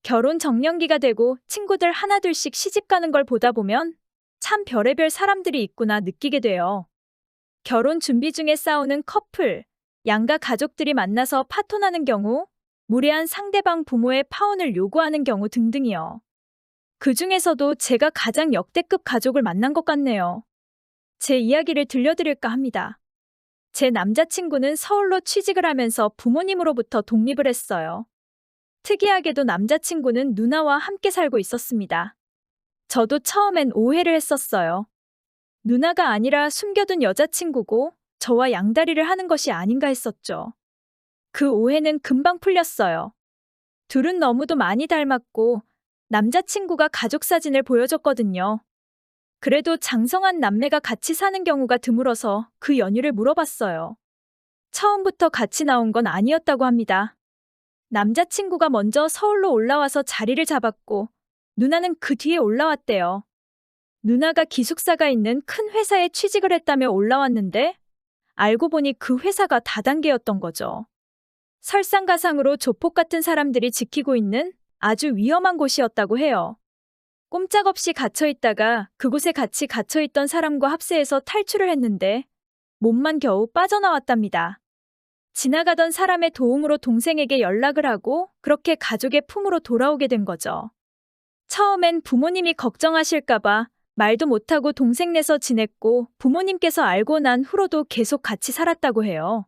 결혼 정년기가 되고 친구들 하나둘씩 시집 가는 걸 보다 보면 참 별의별 사람들이 있구나 느끼게 돼요. 결혼 준비 중에 싸우는 커플, 양가 가족들이 만나서 파혼하는 경우, 무례한 상대방 부모의 파혼을 요구하는 경우 등등이요. 그 중에서도 제가 가장 역대급 가족을 만난 것 같네요. 제 이야기를 들려드릴까 합니다. 제 남자친구는 서울로 취직을 하면서 부모님으로부터 독립을 했어요. 특이하게도 남자친구는 누나와 함께 살고 있었습니다. 저도 처음엔 오해를 했었어요. 누나가 아니라 숨겨둔 여자친구고 저와 양다리를 하는 것이 아닌가 했었죠. 그 오해는 금방 풀렸어요. 둘은 너무도 많이 닮았고 남자친구가 가족 사진을 보여줬거든요. 그래도 장성한 남매가 같이 사는 경우가 드물어서 그 연유를 물어봤어요. 처음부터 같이 나온 건 아니었다고 합니다. 남자친구가 먼저 서울로 올라와서 자리를 잡았고 누나는 그 뒤에 올라왔대요. 누나가 기숙사가 있는 큰 회사에 취직을 했다며 올라왔는데 알고 보니 그 회사가 다단계였던 거죠. 설상가상으로 조폭 같은 사람들이 지키고 있는 아주 위험한 곳이었다고 해요. 꼼짝없이 갇혀있다가 그곳에 같이 갇혀있던 사람과 합세해서 탈출을 했는데 몸만 겨우 빠져나왔답니다. 지나가던 사람의 도움으로 동생에게 연락을 하고 그렇게 가족의 품으로 돌아오게 된 거죠. 처음엔 부모님이 걱정하실까봐 말도 못하고 동생네서 지냈고 부모님께서 알고 난 후로도 계속 같이 살았다고 해요.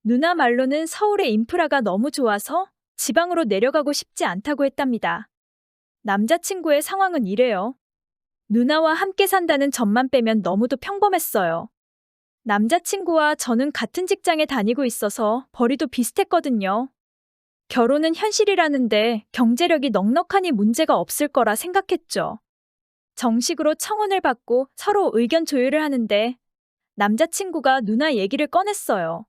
누나 말로는 서울의 인프라가 너무 좋아서 지방으로 내려가고 싶지 않다고 했답니다. 남자친구의 상황은 이래요. 누나와 함께 산다는 점만 빼면 너무도 평범했어요. 남자친구와 저는 같은 직장에 다니고 있어서 벌이도 비슷했거든요. 결혼은 현실이라는데 경제력이 넉넉하니 문제가 없을 거라 생각했죠. 정식으로 청혼을 받고 서로 의견 조율을 하는데 남자친구가 누나 얘기를 꺼냈어요.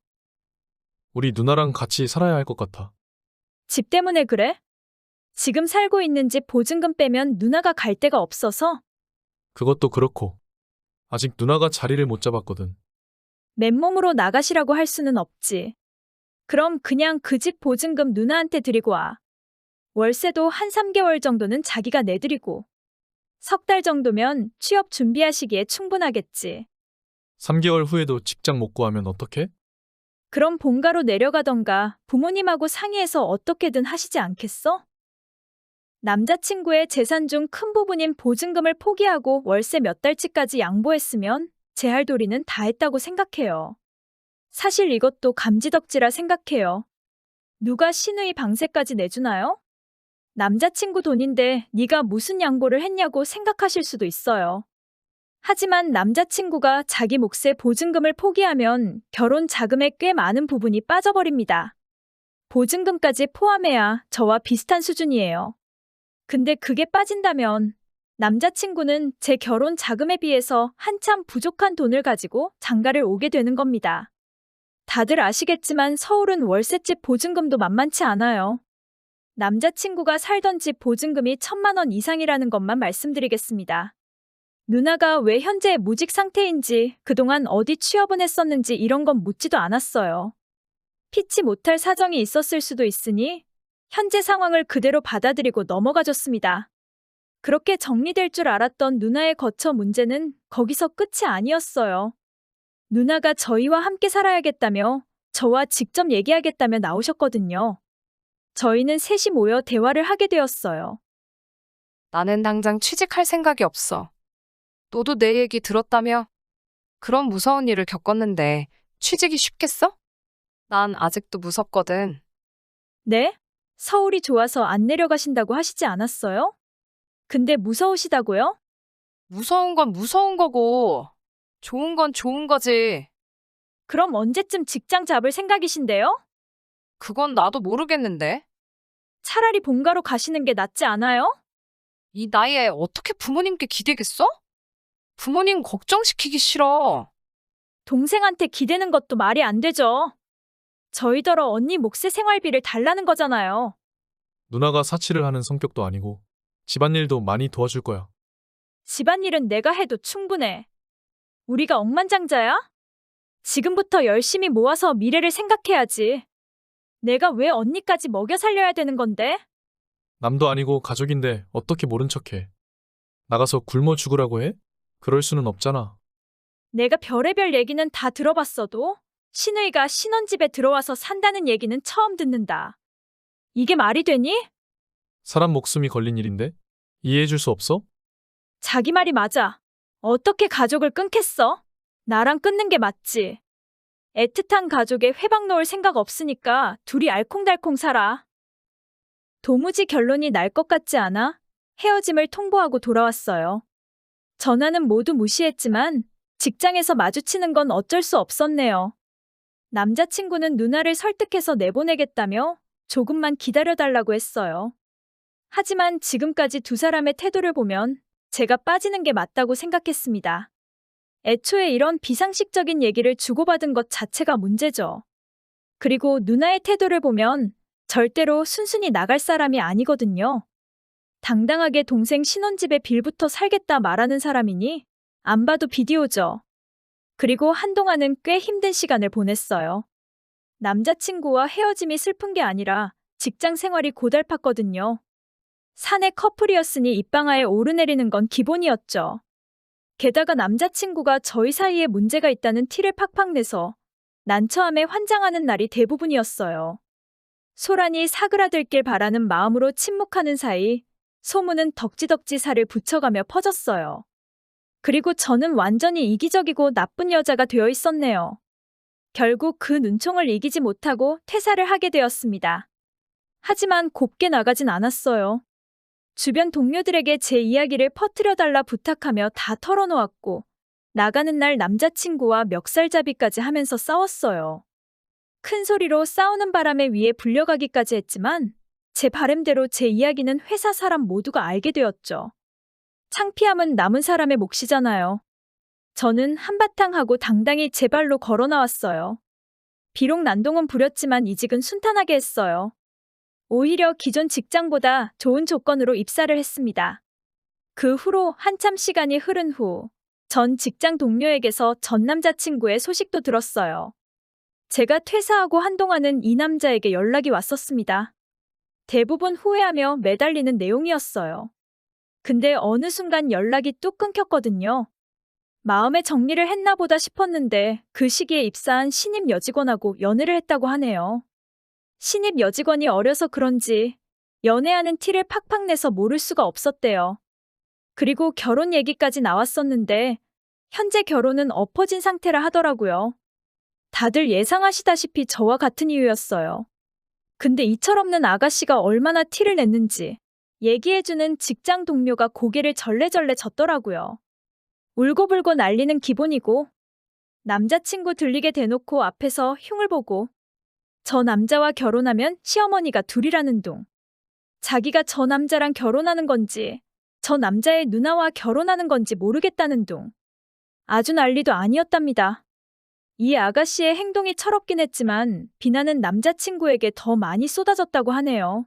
우리 누나랑 같이 살아야 할 것 같아. 집 때문에 그래? 지금 살고 있는 집 보증금 빼면 누나가 갈 데가 없어서? 그것도 그렇고 아직 누나가 자리를 못 잡았거든. 맨몸으로 나가시라고 할 수는 없지. 그럼 그냥 그 집 보증금 누나한테 드리고 와. 월세도 한 3개월 정도는 자기가 내드리고. 석 달 정도면 취업 준비하시기에 충분하겠지. 3개월 후에도 직장 못 구하면 어떡해? 그럼 본가로 내려가던가 부모님하고 상의해서 어떻게든 하시지 않겠어? 남자친구의 재산 중 큰 부분인 보증금을 포기하고 월세 몇 달치까지 양보했으면 제 할 도리는 다 했다고 생각해요. 사실 이것도 감지덕지라 생각해요. 누가 시누이 방세까지 내주나요? 남자친구 돈인데 네가 무슨 양보를 했냐고 생각하실 수도 있어요. 하지만 남자친구가 자기 몫의 보증금을 포기하면 결혼 자금의 꽤 많은 부분이 빠져버립니다. 보증금까지 포함해야 저와 비슷한 수준이에요. 근데 그게 빠진다면 남자친구는 제 결혼 자금에 비해서 한참 부족한 돈을 가지고 장가를 오게 되는 겁니다. 다들 아시겠지만 서울은 월세집 보증금도 만만치 않아요. 남자친구가 살던 집 보증금이 1,000만 원 이상이라는 것만 말씀드리겠습니다. 누나가 왜 현재 무직 상태인지, 그동안 어디 취업은 했었는지 이런 건 묻지도 않았어요. 피치 못할 사정이 있었을 수도 있으니 현재 상황을 그대로 받아들이고 넘어가줬습니다. 그렇게 정리될 줄 알았던 누나의 거처 문제는 거기서 끝이 아니었어요. 누나가 저희와 함께 살아야겠다며 저와 직접 얘기하겠다며 나오셨거든요. 저희는 셋이 모여 대화를 하게 되었어요. 나는 당장 취직할 생각이 없어. 너도 내 얘기 들었다며? 그런 무서운 일을 겪었는데 취직이 쉽겠어? 난 아직도 무섭거든. 네? 서울이 좋아서 안 내려가신다고 하시지 않았어요? 근데 무서우시다고요? 무서운 건 무서운 거고 좋은 건 좋은 거지. 그럼 언제쯤 직장 잡을 생각이신데요? 그건 나도 모르겠는데. 차라리 본가로 가시는 게 낫지 않아요? 이 나이에 어떻게 부모님께 기대겠어? 부모님 걱정시키기 싫어. 동생한테 기대는 것도 말이 안 되죠. 저희더러 언니 몫의 생활비를 달라는 거잖아요. 누나가 사치를 하는 성격도 아니고 집안일도 많이 도와줄 거야. 집안일은 내가 해도 충분해. 우리가 억만장자야? 지금부터 열심히 모아서 미래를 생각해야지. 내가 왜 언니까지 먹여 살려야 되는 건데? 남도 아니고 가족인데 어떻게 모른 척해. 나가서 굶어 죽으라고 해? 그럴 수는 없잖아. 내가 별의별 얘기는 다 들어봤어도 신우이가 신혼집에 들어와서 산다는 얘기는 처음 듣는다. 이게 말이 되니? 사람 목숨이 걸린 일인데? 이해해줄 수 없어? 자기 말이 맞아. 어떻게 가족을 끊겠어? 나랑 끊는 게 맞지. 애틋한 가족에 회방 놓을 생각 없으니까 둘이 알콩달콩 살아. 도무지 결론이 날 것 같지 않아 헤어짐을 통보하고 돌아왔어요. 전화는 모두 무시했지만 직장에서 마주치는 건 어쩔 수 없었네요. 남자친구는 누나를 설득해서 내보내겠다며 조금만 기다려달라고 했어요. 하지만 지금까지 두 사람의 태도를 보면 제가 빠지는 게 맞다고 생각했습니다. 애초에 이런 비상식적인 얘기를 주고받은 것 자체가 문제죠. 그리고 누나의 태도를 보면 절대로 순순히 나갈 사람이 아니거든요. 당당하게 동생 신혼집에 빌부터 살겠다 말하는 사람이니 안 봐도 비디오죠. 그리고 한동안은 꽤 힘든 시간을 보냈어요. 남자친구와 헤어짐이 슬픈 게 아니라 직장 생활이 고달팠거든요. 사내 커플이었으니 입방아에 오르내리는 건 기본이었죠. 게다가 남자친구가 저희 사이에 문제가 있다는 티를 팍팍 내서 난처함에 환장하는 날이 대부분이었어요. 소란이 사그라들길 바라는 마음으로 침묵하는 사이 소문은 덕지덕지 살을 붙여가며 퍼졌어요. 그리고 저는 완전히 이기적이고 나쁜 여자가 되어 있었네요. 결국 그 눈총을 이기지 못하고 퇴사를 하게 되었습니다. 하지만 곱게 나가진 않았어요. 주변 동료들에게 제 이야기를 퍼뜨려달라 부탁하며 다 털어놓았고 나가는 날 남자친구와 멱살잡이까지 하면서 싸웠어요. 큰 소리로 싸우는 바람에 위에 불려가기까지 했지만 제 바램대로 제 이야기는 회사 사람 모두가 알게 되었죠. 창피함은 남은 사람의 몫이잖아요. 저는 한바탕 하고 당당히 제 발로 걸어 나왔어요. 비록 난동은 부렸지만 이직은 순탄하게 했어요. 오히려 기존 직장보다 좋은 조건으로 입사를 했습니다. 그 후로 한참 시간이 흐른 후 전 직장 동료에게서 전 남자친구의 소식도 들었어요. 제가 퇴사하고 한동안은 이 남자에게 연락이 왔었습니다. 대부분 후회하며 매달리는 내용이었어요. 근데 어느 순간 연락이 뚝 끊겼거든요. 마음의 정리를 했나 보다 싶었는데 그 시기에 입사한 신입 여직원하고 연애를 했다고 하네요. 신입 여직원이 어려서 그런지 연애하는 티를 팍팍 내서 모를 수가 없었대요. 그리고 결혼 얘기까지 나왔었는데 현재 결혼은 엎어진 상태라 하더라고요. 다들 예상하시다시피 저와 같은 이유였어요. 근데 이 철없는 아가씨가 얼마나 티를 냈는지 얘기해주는 직장 동료가 고개를 절레절레 젓더라고요. 울고불고 난리는 기본이고 남자친구 들리게 대놓고 앞에서 흉을 보고 저 남자와 결혼하면 시어머니가 둘이라는 둥. 자기가 저 남자랑 결혼하는 건지 저 남자의 누나와 결혼하는 건지 모르겠다는 둥. 아주 난리도 아니었답니다. 이 아가씨의 행동이 철없긴 했지만 비난은 남자친구에게 더 많이 쏟아졌다고 하네요.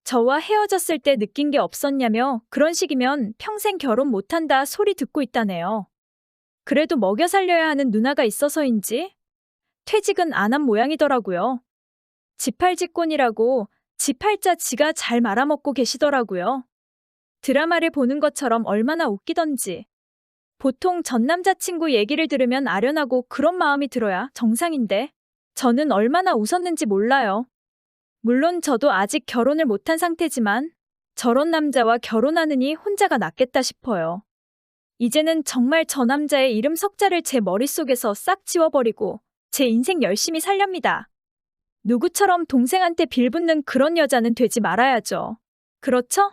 저와 헤어졌을 때 느낀 게 없었냐며 그런 식이면 평생 결혼 못한다 소리 듣고 있다네요. 그래도 먹여 살려야 하는 누나가 있어서인지 퇴직은 안 한 모양이더라고요. 지팔직곤이라고 지팔자 지가 잘 말아먹고 계시더라고요. 드라마를 보는 것처럼 얼마나 웃기던지. 보통 전 남자친구 얘기를 들으면 아련하고 그런 마음이 들어야 정상인데 저는 얼마나 웃었는지 몰라요. 물론 저도 아직 결혼을 못한 상태지만 저런 남자와 결혼하느니 혼자가 낫겠다 싶어요. 이제는 정말 저 남자의 이름 석자를 제 머릿속에서 싹 지워버리고 제 인생 열심히 살렵니다. 누구처럼 동생한테 빌붙는 그런 여자는 되지 말아야죠. 그렇죠?